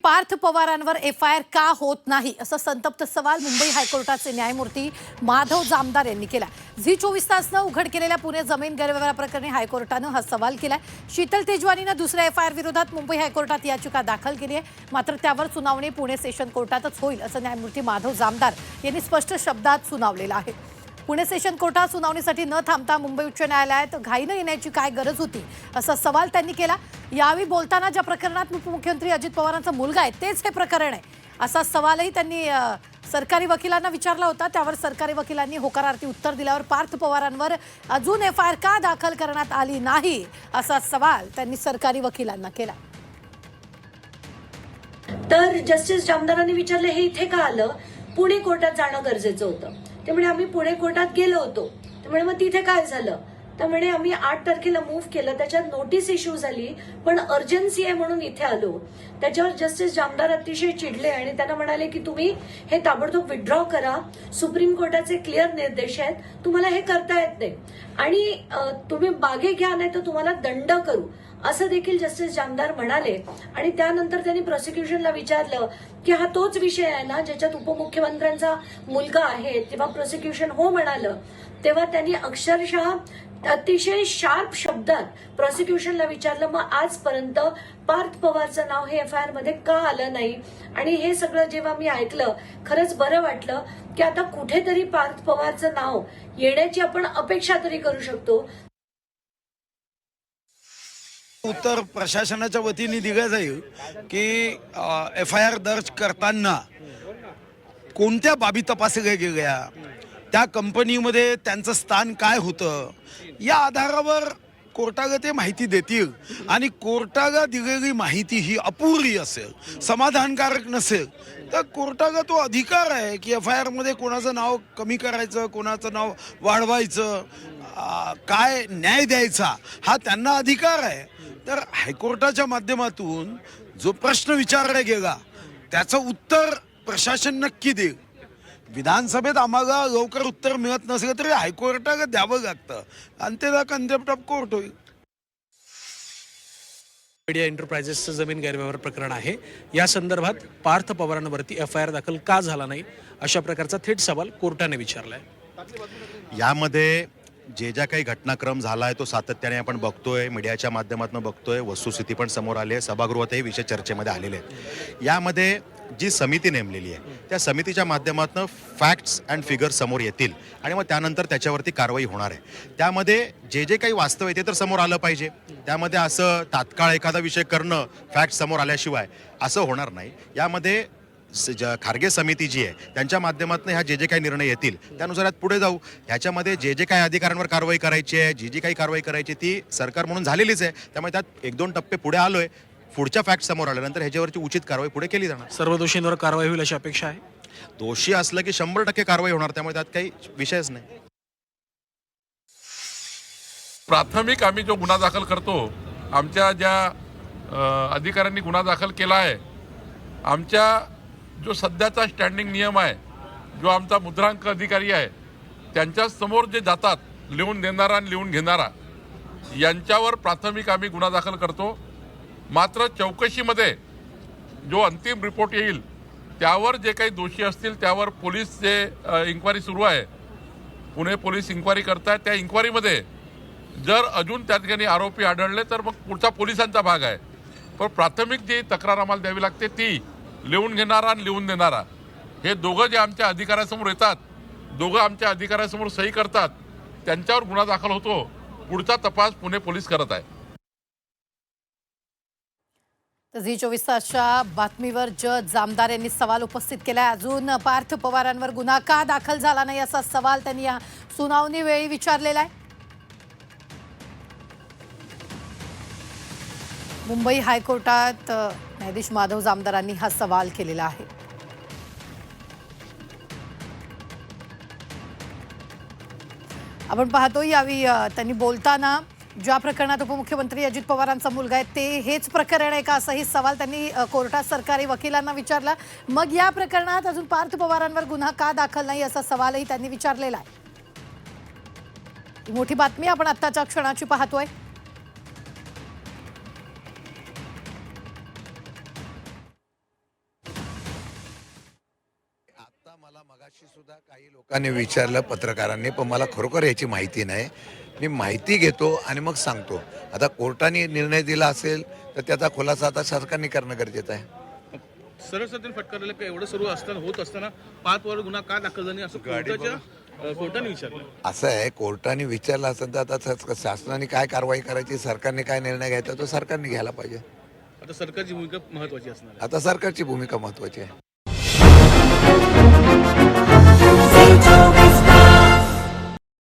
पार्थ पवारांवर एफआयआर का होत नाही असा संतप्त सवाल मुंबई हायकोर्टाचे न्यायमूर्ती माधव जामदार यांनी केला। झी 24 तासनं उघड केलेल्या पुणे जमीन गैरव्यवहाराप्रकरणी हायकोर्टानं हा सवाल केला। शीतल तेजवानीनं दुसऱ्या एफआयआर विरोधात मुंबई हायकोर्टात याचिका दाखल केली आहे, मात्र त्यावर सुनावणी पुणे सेशन कोर्टातच होईल असं न्यायमूर्ती माधव जामदार यांनी स्पष्ट शब्दात सुनावलेलं आहे। पुणे सेशन कोर्टात सुनावणीसाठी न थांबता मुंबई उच्च न्यायालयात घाईनं येण्याची काय गरज होती असा सवाल त्यांनी केला। यावेळी बोलताना ज्या प्रकरणात उपमुख्यमंत्री अजित पवारांचा मुलगा आहे तेच हे प्रकरण आहे असा सवालही त्यांनी सरकारी वकिलांना विचारला होता। त्यावर सरकारी वकिलांनी होकारार्थी उत्तर दिल्यावर पार्थ पवारांवर अजून एफआयआर का दाखल करण्यात आली नाही असा सवाल त्यांनी सरकारी वकिलांना केला। तर जस्टिस जामदारांनी विचारले हे इथे का आलं, पुणे कोर्टात जाणं गरजेचं होतं। ते म्हणे आम्ही पुणे कोर्टात गेलो होतो। ते म्हणे मग तिथे काय झालं, तर म्हणे आम्ही 8 तारखेला मूव्ह केलं, त्याच्यात नोटीस इश्यू झाली पण अर्जन्सी आहे म्हणून इथे आलो। त्याच्यावर जस्टिस जामदार अतिशय चिडले आणि त्यांना म्हणाले की तुम्ही हे ताबडतोब विथड्रॉ करा, सुप्रीम कोर्टाचे क्लिअर निर्देश आहेत, तुम्हाला हे करता येत नाही आणि तुम्ही मागे घ्या नाही तर तुम्हाला दंड करू असं देखील जस्टिस जामदार म्हणाले। आणि त्यानंतर त्यांनी प्रॉसिक्युशनला विचारलं की हा तोच विषय आहे ना ज्याच्यात उपमुख्यमंत्र्यांचा मुलगा आहे, तेव्हा प्रॉसिक्युशन हो म्हणालं। तेव्हा त्यांनी अक्षरशः अतिशय शार्प शब्दात प्रॉसिक्युशनला विचारलं मग आजपर्यंत पार्थ पवारचं नाव हे एफआयआर मध्ये का आलं नाही। आणि हे सगळं जेव्हा मी ऐकलं खरंच बरं वाटलं की आता कुठेतरी पार्थ पवारचं नाव येण्याची आपण अपेक्षा तरी करू शकतो। उत्तर प्रशासनाच्या वतीने दिलं जाईल की एफआयआर दर्ज करताना कोणत्या बाबी तपासल्या गेल्या, त्या कंपनीमध्ये त्यांचं स्थान काय होतं, या आधारावर कोर्टाला ते माहिती देतील। आणि कोर्टाला दिलेली माहिती ही अपुरी असेल, समाधानकारक नसेल तर कोर्टाला तो अधिकार आहे की एफआयआर मध्ये कोणाचं नाव कमी करायचं, कोणाचं नाव वाढवायचं, काय न्याय द्यायचा हा त्यांना अधिकार आहे। तर हायकोर्टाच्या माध्यमातून जो प्रश्न विचारला गेला त्याचं उत्तर प्रशासन नक्की देईल। विधानसभेत आम्हाला लवकर उत्तर मिळत नसेल तरी हायकोर्टाला द्यावं लागतं आणि त्याला कंटेम्प्ट ऑफ कोर्ट होईल। मीडिया एंटरप्राइजेसचं जमीन गैरव्यवहार प्रकरण आहे, या संदर्भात पार्थ पवारांवरती एफआयआर दाखल का झाला नाही अशा प्रकारचा थेट सवाल कोर्टाने विचारलाय। यामध्ये जे ज्या काही घटनाक्रम झाला आहे तो सातत्याने आपण बघतोय, मीडियाच्या माध्यमातून बघतोय, वस्तुस्थिती पण समोर आली आहे, सभागृहातही विषय चर्चेमध्ये आलेले आहेत। यामध्ये जी समिती नेमलेली आहे त्या समितीच्या माध्यमातून फॅक्ट्स अँड फिगर्स समोर येतील आणि मग त्यानंतर त्याच्यावरती कारवाई होणार आहे। त्यामध्ये जे जे काही वास्तव आहे ते तर समोर आलं पाहिजे। त्यामध्ये असं तात्काळ एखादा विषय करणं फॅक्ट समोर आल्याशिवाय असं होणार नाही। यामध्ये खारगे समिती जी आहे त्यांच्या माध्यमातून ह्या जे जे काही निर्णय येतील त्यानुसार यात पुढे जाऊ। ह्याच्यामध्ये जे जे काही अधिकाऱ्यांवर कारवाई करायची आहे, जी जी काही कारवाई करायची ती सरकार म्हणून झालेलीच आहे। त्यामुळे त्यात 1-2 टप्पे पुढे आलोय, पुढच्या फॅक्ट समोर आल्यानंतर ह्याच्यावरची उचित कारवाई पुढे केली जाणार। सर्व दोषींवर कारवाई होईल अशी अपेक्षा आहे। दोषी असलं की 100% कारवाई होणार, त्यामुळे त्यात काही विषयच नाही। प्राथमिक आम्ही जो गुन्हा दाखल करतो, आमच्या ज्या अधिकाऱ्यांनी गुन्हा दाखल केला आहे, आमच्या जो सध्याचा स्टँडिंग नियम आहे, जो आमचा मुद्रांक अधिकारी आहे त्यांच्या समोर जे जातात लिहून देणारा आणि लिहून घेणारा यांच्यावर प्राथमिक आम्ही गुन्हा दाखल करतो। मात्र चौकशीमध्ये जो अंतिम रिपोर्ट येईल त्यावर जे काही दोषी असतील त्यावर पोलीस जे इन्क्वायरी सुरू आहे, पुणे पोलीस इन्क्वायरी करतायत, त्या इन्क्वायरीमध्ये जर अजून त्या ठिकाणी आरोपी आढळले तर मग पुढचा पोलिसांचा भाग आहे। पण प्राथमिक जी तक्रार आम्हाला द्यावी लागते ती लिहून घेणारा आणि लिहून देणारा हे दोघं जे आमच्या अधिकाऱ्यासमोर येतात, दोघं आमच्या अधिकाऱ्यासमोर सही करतात, त्यांच्यावर गुन्हा दाखल होतो। पुढचा तपास पुणे पोलीस करत आहे। झी 24 तासच्या बातमीवर जज जामदार यांनी सवाल उपस्थित केलाय। अजून पार्थ पवारांवर गुन्हा का दाखल झाला नाही असा सवाल त्यांनी या सुनावणी वेळी विचारलेला आहे। मुंबई हायकोर्टात न्यायाधीश माधव जामदारांनी हा सवाल केलेला आहे। आपण पाहतो यावेळी त्यांनी बोलताना ज्या प्रकरणात उपमुख्यमंत्री अजित पवारांचा मुलगा आहे ते हेच प्रकरण आहे का असाही सवाल त्यांनी कोर्टात सरकारी वकिलांना विचारला। मग या प्रकरणात अजून पार्थ पवारांवर गुन्हा का दाखल नाही असा सवालही त्यांनी विचारलेला आहे। ही मोठी बातमी आपण आत्ताच्या क्षणाची पाहतोय। मला मगाशी सुद्धा काही लोकांनी विचारलं पत्रकारांनी, पण मला खरोखर याची माहिती नाही. मी माहिती घेतो आणि मग सांगतो. आता कोर्टाने निर्णय दिला असेल तर त्याचा खुलासा आता सरकारने करणं गरजेचं आहे. सरळ सत्तेने फटकारलेलं काय एवढं सर्व असताना होत असताना 5 वर गुन्हा का दाखल झाला नाही असं कोर्टाने विचारलं. असं आहे, कोर्टाने विचारलं असेल तर आता शासनाने काय कारवाई करायची, सरकारने काय निर्णय घ्यायचा तो सरकारने घ्यायला पाहिजे. आता सरकारची भूमिका महत्वाची असणार आहे. आता सरकारची भूमिका महत्वाची आहे.